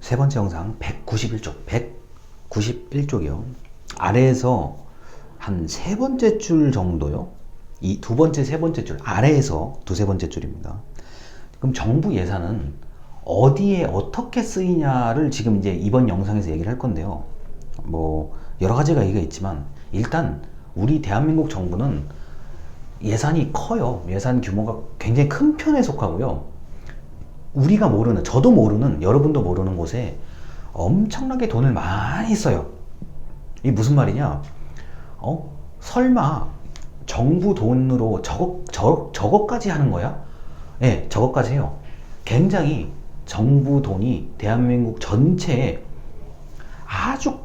세 번째 영상 191쪽, 191쪽이요. 아래에서 한 세 번째 줄 정도요. 이 두 번째, 세 번째 줄, 아래에서 두세 번째 줄입니다. 그럼 정부 예산은 어디에 어떻게 쓰이냐를 지금 이제 이번 영상에서 얘기를 할 건데요. 뭐, 여러 가지가 얘기가 있지만, 일단, 우리 대한민국 정부는 예산이 커요. 예산 규모가 굉장히 큰 편에 속하고요. 우리가 모르는, 저도 모르는, 여러분도 모르는 곳에 엄청나게 돈을 많이 써요. 이게 무슨 말이냐? 설마 정부 돈으로 저거까지 하는 거야? 네, 저거까지 해요. 굉장히 정부 돈이 대한민국 전체에 아주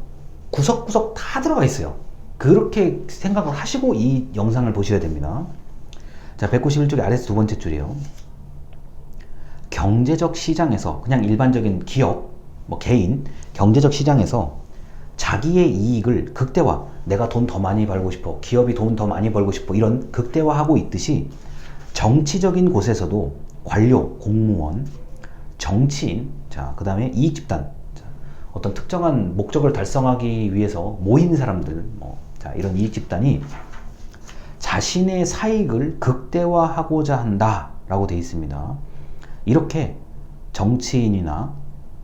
구석구석 다 들어가 있어요. 그렇게 생각을 하시고 이 영상을 보셔야 됩니다. 자, 191쪽의 아래서 두 번째 줄이에요. 경제적 시장에서, 그냥 일반적인 기업, 뭐 개인, 경제적 시장에서 자기의 이익을 극대화, 내가 돈 더 많이 벌고 싶어, 기업이 돈 더 많이 벌고 싶어, 이런 극대화하고 있듯이 정치적인 곳에서도 관료, 공무원, 정치인, 자, 그 다음에 이익집단, 어떤 특정한 목적을 달성하기 위해서 모인 사람들, 자, 이런 이익집단이 자신의 사익을 극대화하고자 한다라고 되어 있습니다. 이렇게 정치인이나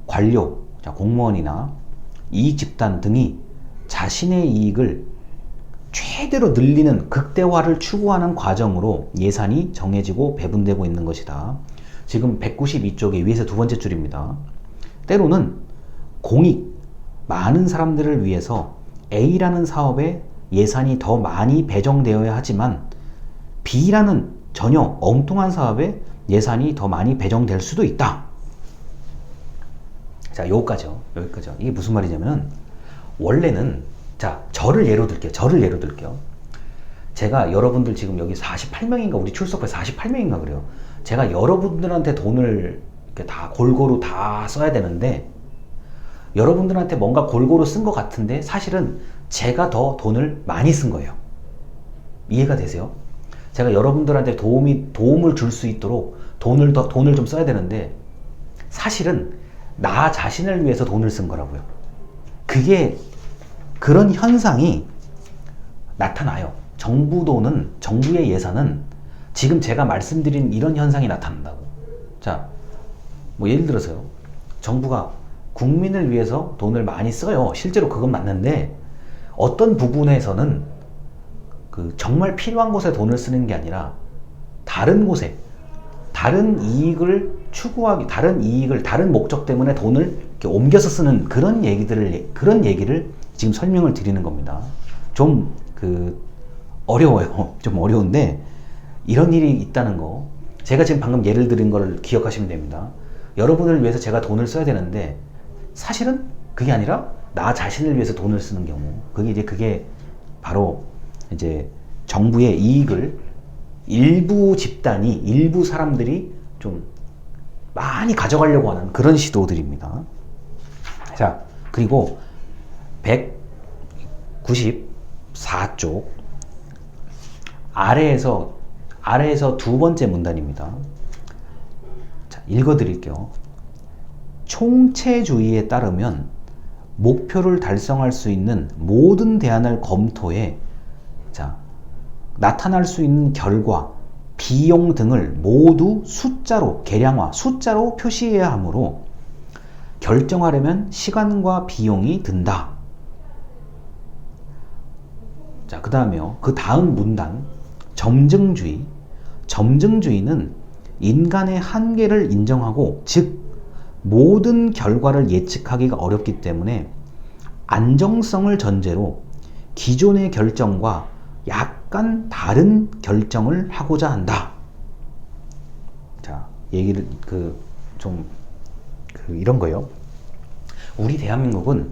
관료, 자, 공무원이나 이익집단 등이 자신의 이익을 최대로 늘리는 극대화를 추구하는 과정으로 예산이 정해지고 배분되고 있는 것이다. 지금 192쪽의 위에서 두 번째 줄입니다. 때로는 공익, 많은 사람들을 위해서 A라는 사업에 예산이 더 많이 배정되어야 하지만 B라는 전혀 엉뚱한 사업에 예산이 더 많이 배정될 수도 있다. 자, 여기까지요. 이게 무슨 말이냐면, 원래는, 자, 저를 예로 들게요. 제가 여러분들 지금 여기 48명인가, 우리 출석부에 48명인가 그래요. 제가 여러분들한테 돈을 이렇게 다 골고루 다 써야 되는데, 여러분들한테 뭔가 골고루 쓴 것 같은데, 사실은 제가 더 돈을 많이 쓴 거예요. 이해가 되세요? 제가 여러분들한테 도움을 줄 수 있도록 돈을 좀 써야 되는데, 사실은 나 자신을 위해서 돈을 쓴 거라고요. 그런 현상이 나타나요. 정부의 예산은 지금 제가 말씀드린 이런 현상이 나타난다고. 자, 뭐 예를 들어서요. 정부가 국민을 위해서 돈을 많이 써요. 실제로 그건 맞는데, 어떤 부분에서는 정말 필요한 곳에 돈을 쓰는 게 아니라 다른 곳에, 다른 이익을 추구하기, 다른 목적 때문에 돈을 이렇게 옮겨서 쓰는 그런 얘기를 지금 설명을 드리는 겁니다. 좀 어려워요. 좀 어려운데, 이런 일이 있다는 거, 제가 지금 방금 예를 들은 걸 기억하시면 됩니다. 여러분을 위해서 제가 돈을 써야 되는데, 사실은 그게 아니라 나 자신을 위해서 돈을 쓰는 경우, 그게 바로 이제 정부의 이익을 일부 집단이, 일부 사람들이 좀 많이 가져가려고 하는 그런 시도들입니다. 자, 그리고 194쪽 아래에서 두 번째 문단입니다. 자, 읽어드릴게요. 총체주의에 따르면 목표를 달성할 수 있는 모든 대안을 검토해, 자, 나타날 수 있는 결과, 비용 등을 모두 숫자로 표시해야 하므로 결정하려면 시간과 비용이 든다. 자, 그 다음에요. 그 다음 문단, 점증주의. 점증주의는 인간의 한계를 인정하고, 즉 모든 결과를 예측하기가 어렵기 때문에 안정성을 전제로 기존의 결정과 약간 다른 결정을 하고자 한다. 자, 얘기를 이런 거요. 우리 대한민국은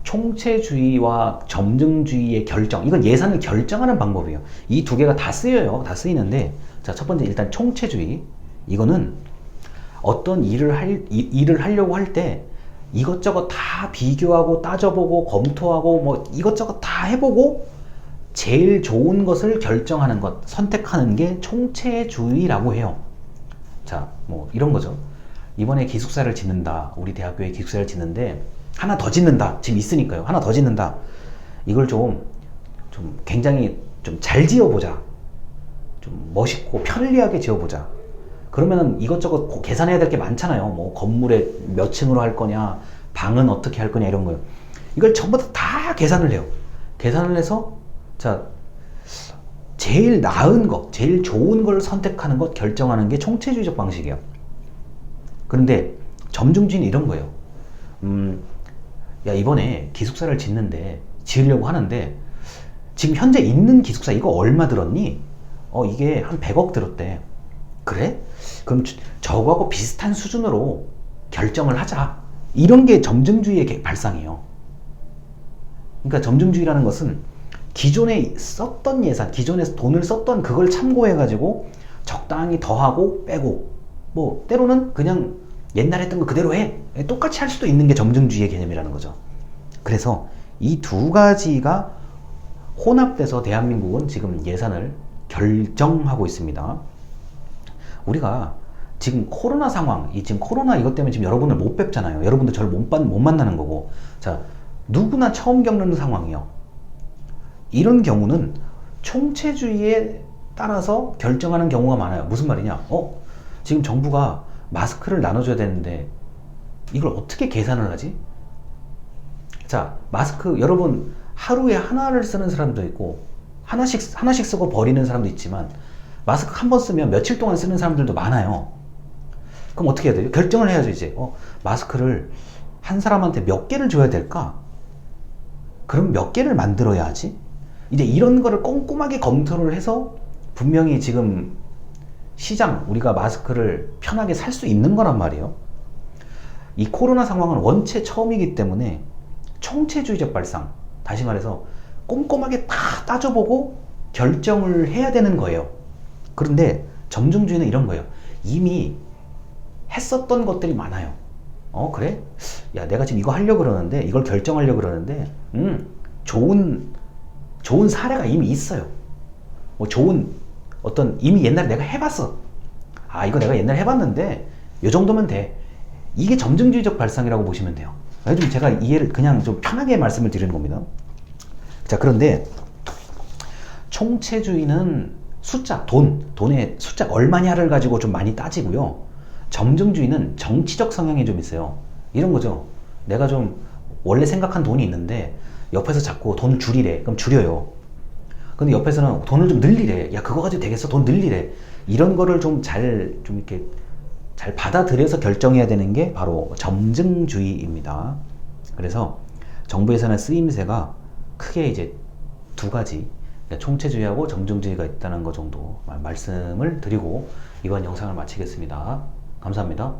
총체주의와 점증주의의 결정, 이건 예산을 결정하는 방법이에요. 이 두 개가 다 쓰여요. 다 쓰이는데, 자, 첫 번째 일단 총체주의. 이거는 어떤 일을 하려고 할 때 이것저것 다 비교하고 따져보고 검토하고 뭐 이것저것 다 해보고 제일 좋은 것을 결정하는 것, 선택하는 게 총체주의라고 해요. 자, 뭐 이런 거죠. 이번에 기숙사를 짓는다. 우리 대학교에 기숙사를 짓는데 하나 더 짓는다. 지금 있으니까요. 하나 더 짓는다. 이걸 좀 굉장히 좀 잘 지어보자. 좀 멋있고 편리하게 지어보자. 그러면은 이것저것 계산해야 될 게 많잖아요. 뭐 건물에 몇 층으로 할 거냐, 방은 어떻게 할 거냐 이런 거요. 이걸 전부 다 계산을 해요. 계산을 해서 자 제일 나은 것, 제일 좋은 걸 선택하는 것 결정하는 게 총체주의적 방식이에요. 그런데 점중주의는 이런 거예요. 야 이번에 기숙사를 지으려고 하는데 지금 현재 있는 기숙사 이거 얼마 들었니? 이게 한 100억 들었대. 그래? 그럼 저거하고 비슷한 수준으로 결정을 하자. 이런 게 점증주의의 발상이에요. 그러니까 점증주의라는 것은 기존에 썼던 예산, 기존에 돈을 썼던 그걸 참고해가지고 적당히 더하고 빼고 뭐 때로는 그냥 옛날에 했던 거 그대로 해. 똑같이 할 수도 있는 게 점증주의의 개념이라는 거죠. 그래서 이 두 가지가 혼합돼서 대한민국은 지금 예산을 결정하고 있습니다. 우리가 지금 코로나 상황, 지금 코로나 이것 때문에 지금 여러분을 못 뵙잖아요. 여러분들 저를 못 만나는 거고. 자, 누구나 처음 겪는 상황이요. 이런 경우는 총체주의에 따라서 결정하는 경우가 많아요. 무슨 말이냐? 지금 정부가 마스크를 나눠줘야 되는데 이걸 어떻게 계산을 하지? 자, 마스크 여러분 하루에 하나를 쓰는 사람도 있고 하나씩 쓰고 버리는 사람도 있지만 마스크 한 번 쓰면 며칠 동안 쓰는 사람들도 많아요. 그럼 어떻게 해야 돼요? 결정을 해야죠. 이제 마스크를 한 사람한테 몇 개를 줘야 될까? 그럼 몇 개를 만들어야 하지? 이제 이런 거를 꼼꼼하게 검토를 해서 분명히 지금 우리가 마스크를 편하게 살 수 있는 거란 말이에요. 이 코로나 상황은 원체 처음이기 때문에 총체주의적 발상, 다시 말해서 꼼꼼하게 다 따져보고 결정을 해야 되는 거예요. 그런데 점증주의는 이런 거예요. 이미 했었던 것들이 많아요. 그래? 야, 내가 지금 이거 하려고 그러는데, 이걸 결정하려고 그러는데, 좋은 사례가 이미 있어요. 이미 옛날에 내가 해봤어. 이거 내가 옛날에 해봤는데, 요 정도면 돼. 이게 점증주의적 발상이라고 보시면 돼요. 좀 제가 이해를 그냥 좀 편하게 말씀을 드리는 겁니다. 자, 그런데 총체주의는 돈의 숫자 얼마냐를 가지고 좀 많이 따지고요. 점증주의는 정치적 성향이 좀 있어요. 이런 거죠. 내가 좀 원래 생각한 돈이 있는데 옆에서 자꾸 돈을 줄이래. 그럼 줄여요. 근데 옆에서는 돈을 좀 늘리래. 야, 그거 가지고 되겠어? 돈 늘리래. 이런 거를 좀 이렇게 잘 받아들여서 결정해야 되는 게 바로 점증주의입니다. 그래서 정부 예산의 쓰임새가 크게 이제 두 가지, 총체주의하고 점증주의가 있다는 것 정도 말씀을 드리고 이번 영상을 마치겠습니다. 감사합니다.